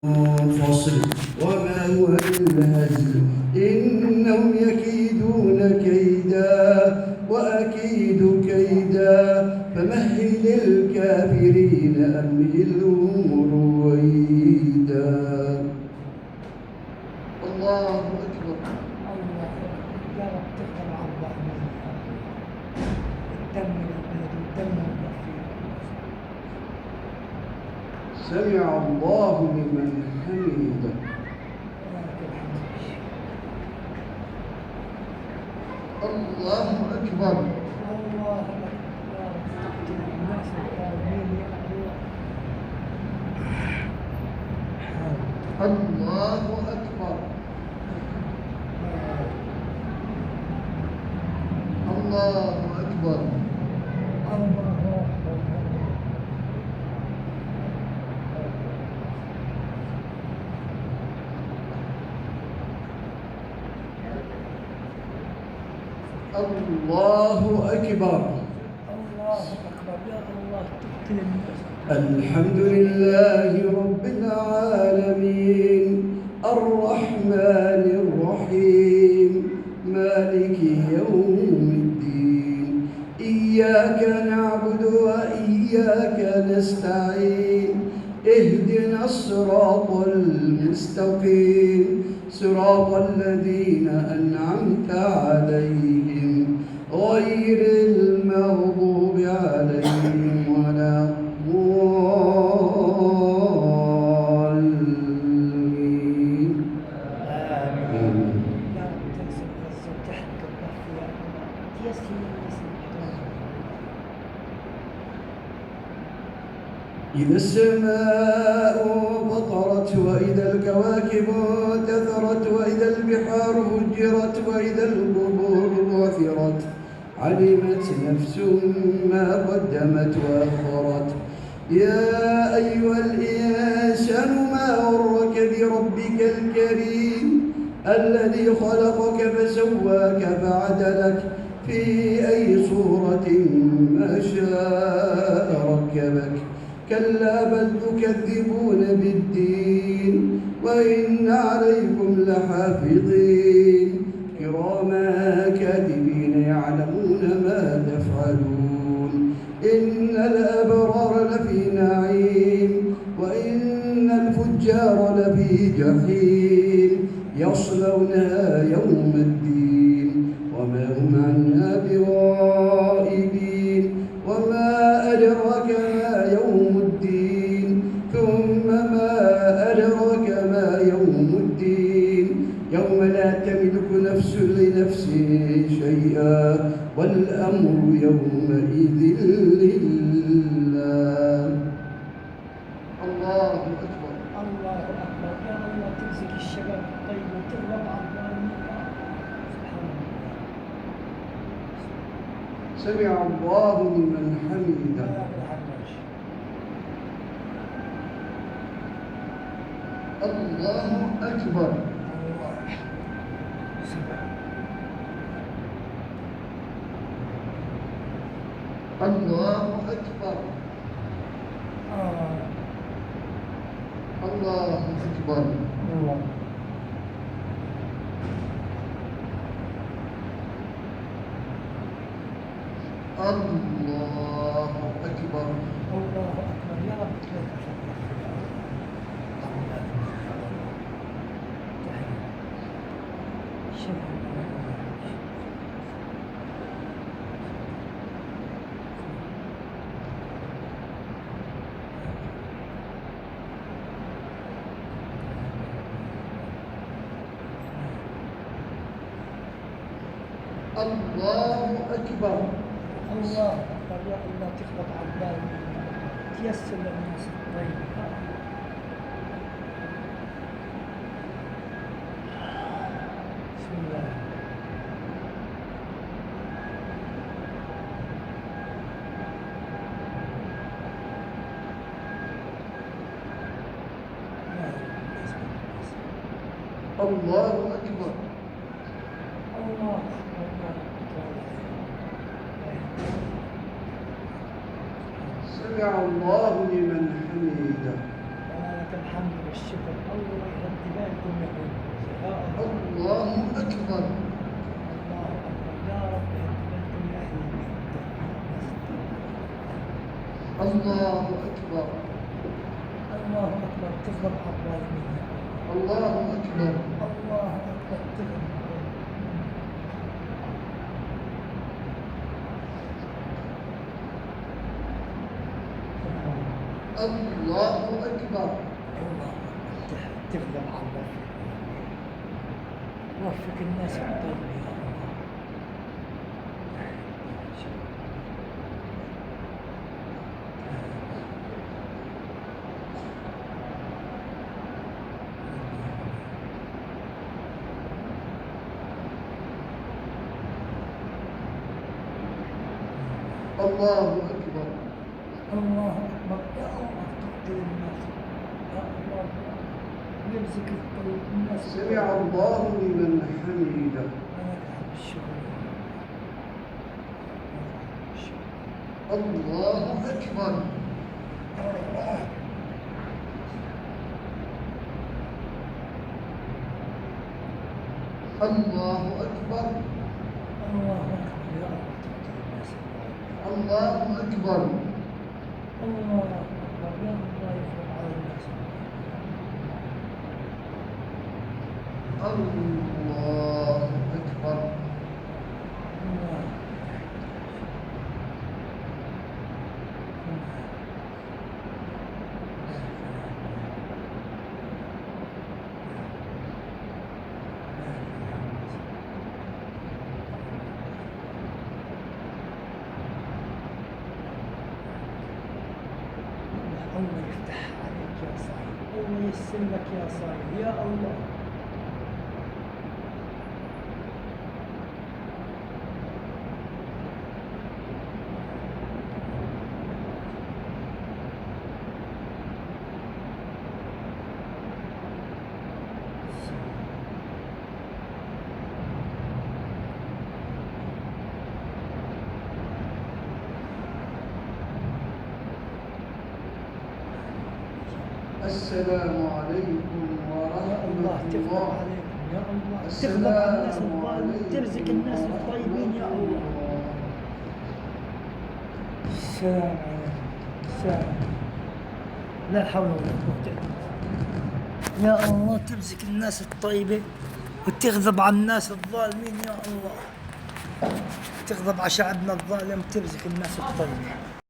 فصل وما هو الهزل إنهم يكيدون كيدا وأكيد كيدا فمهل الكافرين أمهلهم رويدا. الله أكبر. الله أكبر. يا رب تقبل عنا الدم البلد والدم المغفور. سمع الله لمن حمده. الله أكبر. الله أكبر. يا رب تقتل الناس الظالمين يا الله. الله أكبر. الله أكبر. الله أكبر. الله أكبر. يا الله تقتل الناس. الحمد لله رب العالمين الرحمن الرحيم مالك يوم الدين إياك نعبد وإياك نستعين اهدنا الصراط المستقيم صراط الذين أنعمت عليهم غير المغضوب عليهم ولا الضالين. آمين. يا رب تنصر غزة وتحرق الضعف يا رب. تيسر الناس إذا السماء فطرت وإذا الكواكب انتثرت وإذا البحار فجرت وإذا القبور بعثرت علمت نفس ما قدمت وأخرت. يا أيها الإنسان ما غرك بربك الكريم الذي خلقك فسواك فعدلك في أي صورة ما شاء ركبك. كلا بل تكذبون بالدين وإن عليكم لحافظين كراما كاتبين يعلمون ما تفعلون. إن الأبرار لفي نعيم وإن الفجار لفي جحيم يصلونها يوم الدين وما هم عنها بغائبين. وما أدراك ما يوم الدين ثم ما أدراك ما يوم الدين يوم لا تملك نفس لنفس شيئا والأمر يومئذ لله. الله أكبر. الله أكبر. يا الله تمسك الشباب الطيب وتغضب على الظالمين. سبحان الله. سمع الله لمن حمده. الله أكبر. الله أكبر. الله أكبر. الله أكبر. الله أكبر. يا رب تبارك الله أكبر. الله أكبر. يا الله تخبط على البال تيسر للناس الطيب. بسم الله. الله أكبر. الله أكبر. سمع الله لمن حمده. الحمد والشكر. الله يهدي بالكم يا حبيبي. يا الله. الله أكبر. الله أكبر. يا رب يهدي بالكم يا أهل البيت. الله أكبر. الله أكبر. تغضب على الظالمين. الله أكبر. الله أكبر. تغضب. الله أكبر. الله أكبر. تغضب على الظالمين. وفق الناس الطيبين يا الله. الله أكبر. الله أكبر. يا الله تقتل الناس. يا الله يمسك الطريق الناس. سمع الله لمن حمده. ولك الشكر. الله أكبر. الله أكبر. الله أكبر. يا الله تقتل الناس. الله أكبر. الله أكبر. يا الله يفرج على الناس. الله أكبر. الله. الله يفتح عليك يا صاحبي. الله ييسر لك يا صاحبي. يا الله. السلام عليكم يا ورحمة الله تغضب الله. عليكم. يا الله تغضب على الناس الظالمين. ترزق الناس الطيبين يا الله. السلام عليكم. السلام. لا حول ولا قوة إلا بالله. يا الله ترزق الناس الطيبة وتغضب على الناس الظالمين يا الله. تغضب على شعبنا الظالم. ترزق الناس الطيبة.